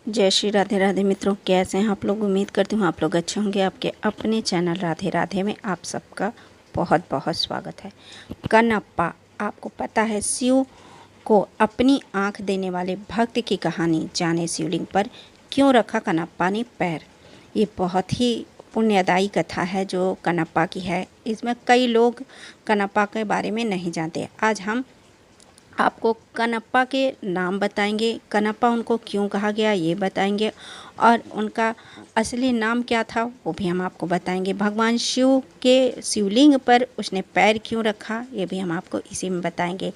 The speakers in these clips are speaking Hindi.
जय श्री राधे राधे मित्रों, कैसे हैं आप लोग। उम्मीद करती हूँ आप लोग अच्छे होंगे। आपके अपने चैनल राधे राधे में आप सबका बहुत बहुत स्वागत है। कनप्पा, आपको पता है शिव को अपनी आँख देने वाले भक्त की कहानी। जाने शिवलिंग पर क्यों रखा कनप्पा ने पैर। ये बहुत ही पुण्यदायी कथा है जो कनप्पा की है। इसमें कई लोग कनप्पा के बारे में नहीं जानते। आज हम आपको कनप्पा के नाम बताएंगे, कनप्पा उनको क्यों कहा गया ये बताएंगे, और उनका असली नाम क्या था वो भी हम आपको बताएंगे। भगवान शिव के शिवलिंग पर उसने पैर क्यों रखा ये भी हम आपको इसी में बताएंगे।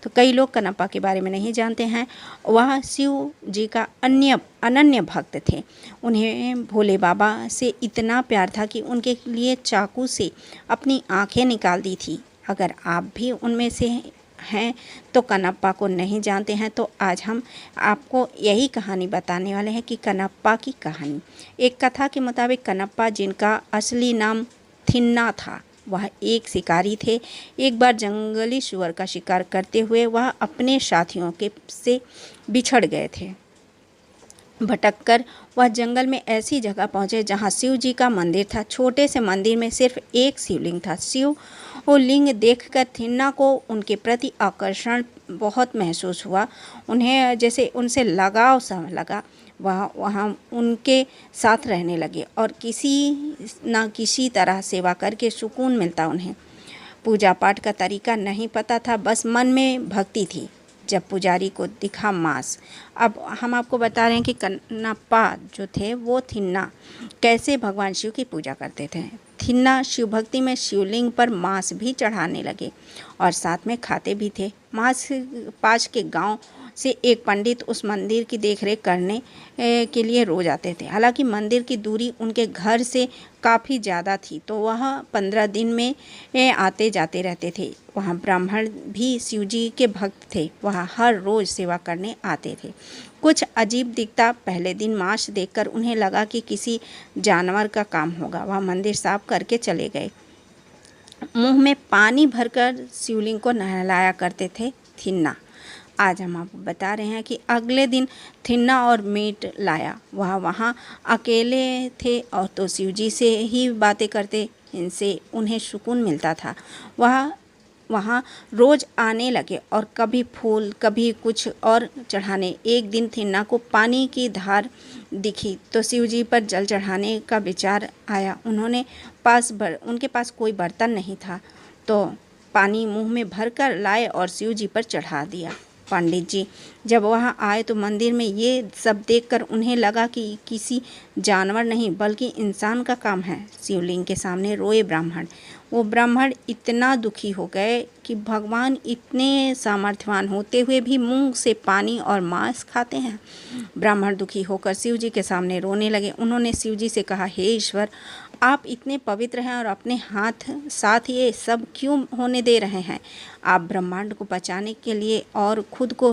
तो कई लोग कनप्पा के बारे में नहीं जानते हैं। वह शिव जी का अनन्य भक्त थे। उन्हें भोले बाबा से इतना प्यार था कि उनके लिए चाकू से अपनी आँखें निकाल दी थी। अगर आप भी उनमें से हैं तो कनप्पा को नहीं जानते हैं, तो आज हम आपको यही कहानी बताने वाले हैं कि कनप्पा की कहानी। एक कथा के मुताबिक कनप्पा, जिनका असली नाम थिन्ना था, वह एक शिकारी थे। एक बार जंगली सुअर का शिकार करते हुए वह अपने साथियों से बिछड़ गए थे। भटककर वह जंगल में ऐसी जगह पहुँचे जहाँ शिव जी का मंदिर था। छोटे से मंदिर में सिर्फ एक शिवलिंग था। शिव वो लिंग देखकर थिन्ना को उनके प्रति आकर्षण बहुत महसूस हुआ। उन्हें जैसे उनसे लगाव सा लगा। वहाँ उनके साथ रहने लगे और किसी तरह सेवा करके सुकून मिलता उन्हें। पूजा पाठ का तरीका नहीं पता था, बस मन में भक्ति थी। जब पुजारी को दिखा मांस। अब हम आपको बता रहे हैं कि कनप्पा जो थे वो थिन्ना कैसे भगवान शिव की पूजा करते थे। थिन्ना शिव भक्ति में शिवलिंग पर मांस भी चढ़ाने लगे और साथ में खाते भी थे। मांस पास के गांव से एक पंडित उस मंदिर की देखरेख करने के लिए रोज आते थे। हालांकि मंदिर की दूरी उनके घर से काफ़ी ज़्यादा थी, तो वह 15 दिन में आते जाते रहते थे। वहाँ ब्राह्मण भी शिवजी के भक्त थे। वह हर रोज़ सेवा करने आते थे। कुछ अजीब दिखता। पहले दिन मांस देखकर उन्हें लगा कि किसी जानवर का काम होगा। वह मंदिर साफ करके चले गए। मुंह में पानी भरकर शिवलिंग को नहलाया करते थे थिन्ना। आज हम आपको बता रहे हैं कि अगले दिन थिन्ना और मीट लाया। वह वहाँ अकेले थे और तो शिवजी से ही बातें करते, इनसे उन्हें सुकून मिलता था। वह वहाँ रोज़ आने लगे और कभी फूल कभी कुछ और चढ़ाने। एक दिन थिन्ना को पानी की धार दिखी तो शिवजी पर जल चढ़ाने का विचार आया। उनके पास कोई बर्तन नहीं था, तो पानी मुंह में भरकर लाए और शिवजी पर चढ़ा दिया। पंडित जी जब वहाँ आए तो मंदिर में ये सब देखकर उन्हें लगा कि किसी जानवर नहीं बल्कि इंसान का काम है। शिवलिंग के सामने रोए ब्राह्मण। वो ब्राह्मण इतना दुखी हो गए कि भगवान इतने सामर्थ्यवान होते हुए भी मुंह से पानी और मांस खाते हैं। ब्राह्मण दुखी होकर शिवजी के सामने रोने लगे। उन्होंने शिवजी से कहा, हे ईश्वर, आप इतने पवित्र हैं और अपने साथ ये सब क्यों होने दे रहे हैं। आप ब्रह्मांड को बचाने के लिए और खुद को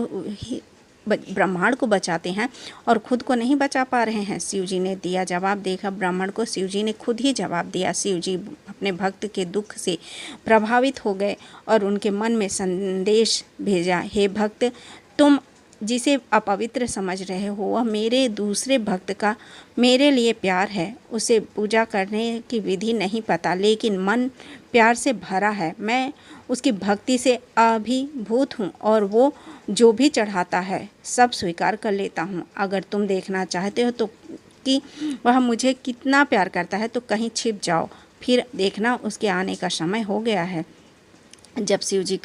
ब्रह्मांड को बचाते हैं और खुद को नहीं बचा पा रहे हैं। शिवजी ने दिया जवाब। देखा ब्राह्मण को शिवजी ने खुद ही जवाब दिया। शिवजी अपने भक्त के दुख से प्रभावित हो गए और उनके मन में संदेश भेजा, हे भक्त, तुम जिसे अपवित्र समझ रहे हो वह मेरे दूसरे भक्त का मेरे लिए प्यार है। उसे पूजा करने की विधि नहीं पता, लेकिन मन प्यार से भरा है। मैं उसकी भक्ति से अभिभूत हूँ और वो जो भी चढ़ाता है सब स्वीकार कर लेता हूँ। अगर तुम देखना चाहते हो तो कि वह मुझे कितना प्यार करता है तो कहीं छिप जाओ, फिर देखना उसके आने का समय हो गया है। जब शिवजी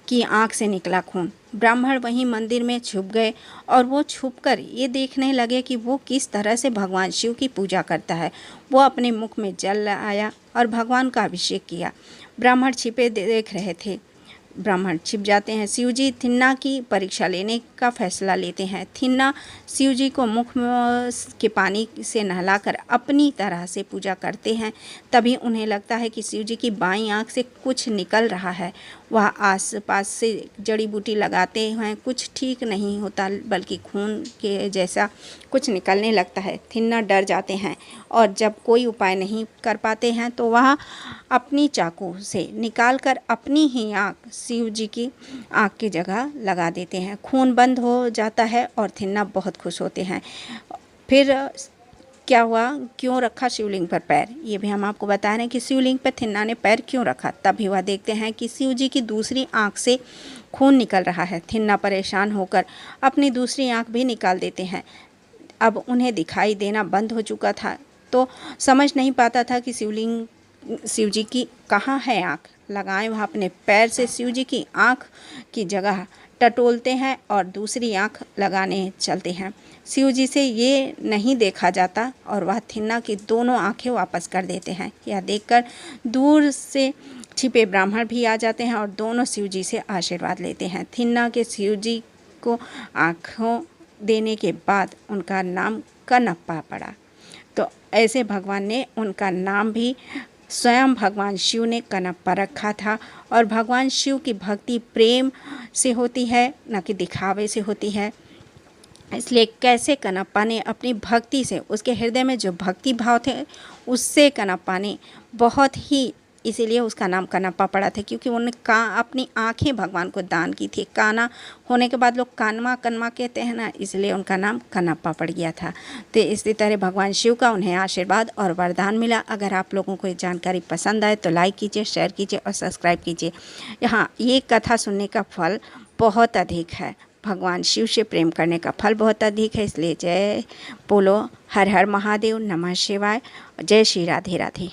की आँख से निकला खून, ब्राह्मण वहीं मंदिर में छुप गए और वो छुपकर ये देखने लगे कि वो किस तरह से भगवान शिव की पूजा करता है। वो अपने मुख में जल आया और भगवान का अभिषेक किया। ब्राह्मण छिपे देख रहे थे। ब्राह्मण छिप जाते हैं। शिवजी थिन्ना की परीक्षा लेने का फैसला लेते हैं। थिन्ना शिवजी को मुख के पानी से नहलाकर अपनी तरह से पूजा करते हैं। तभी उन्हें लगता है कि शिवजी की बाईं आंख से कुछ निकल रहा है। वह आसपास से जड़ी बूटी लगाते हैं, कुछ ठीक नहीं होता बल्कि खून के जैसा कुछ निकलने लगता है। थिन्ना डर जाते हैं और जब कोई उपाय नहीं कर पाते हैं तो वह अपनी चाकू से निकालकर अपनी ही आँख शिव जी की आँख की जगह लगा देते हैं। खून बंद हो जाता है और थिन्ना बहुत खुश होते हैं। फिर क्या हुआ, क्यों रखा शिवलिंग पर पैर, ये भी हम आपको बता रहे हैं कि शिवलिंग पर थिन्ना ने पैर क्यों रखा। तभी वह देखते हैं कि शिव जी की दूसरी आँख से खून निकल रहा है। थिन्ना परेशान होकर अपनी दूसरी आँख भी निकाल देते हैं। अब उन्हें दिखाई देना बंद हो चुका था, तो समझ नहीं पाता था कि शिव जी की कहाँ है आँख। लगाए वह अपने पैर से शिव जी की आँख की जगह टटोलते हैं और दूसरी आँख लगाने चलते हैं। शिव जी से ये नहीं देखा जाता और वह थिन्ना की दोनों आँखें वापस कर देते हैं। यह देखकर दूर से छिपे ब्राह्मण भी आ जाते हैं और दोनों शिव जी से आशीर्वाद लेते हैं। थिन्ना के शिव जी को आँखों देने के बाद उनका नाम कनप्पा पड़ा। तो ऐसे भगवान ने उनका नाम भी स्वयं भगवान शिव ने कनप्पा रखा था। और भगवान शिव की भक्ति प्रेम से होती है, न कि दिखावे से होती है। इसलिए कैसे कनप्पा ने अपनी भक्ति से, उसके हृदय में जो भक्ति भाव थे उससे कनप्पा ने बहुत ही, इसीलिए उसका नाम कनप्पा पड़ा था, क्योंकि उन्होंने अपनी आंखें भगवान को दान की थी। काना होने के बाद लोग कानमा कनमा कहते हैं ना, इसलिए उनका नाम कनप्पा पड़ गया था। तो इसी तरह भगवान शिव का उन्हें आशीर्वाद और वरदान मिला। अगर आप लोगों को ये जानकारी पसंद आए तो लाइक कीजिए, शेयर कीजिए और सब्सक्राइब कीजिए। यहाँ ये कथा सुनने का फल बहुत अधिक है, भगवान शिव से प्रेम करने का फल बहुत अधिक है। इसलिए जय बोलो, हर हर महादेव, नमः शिवाय, जय श्री राधे राधे।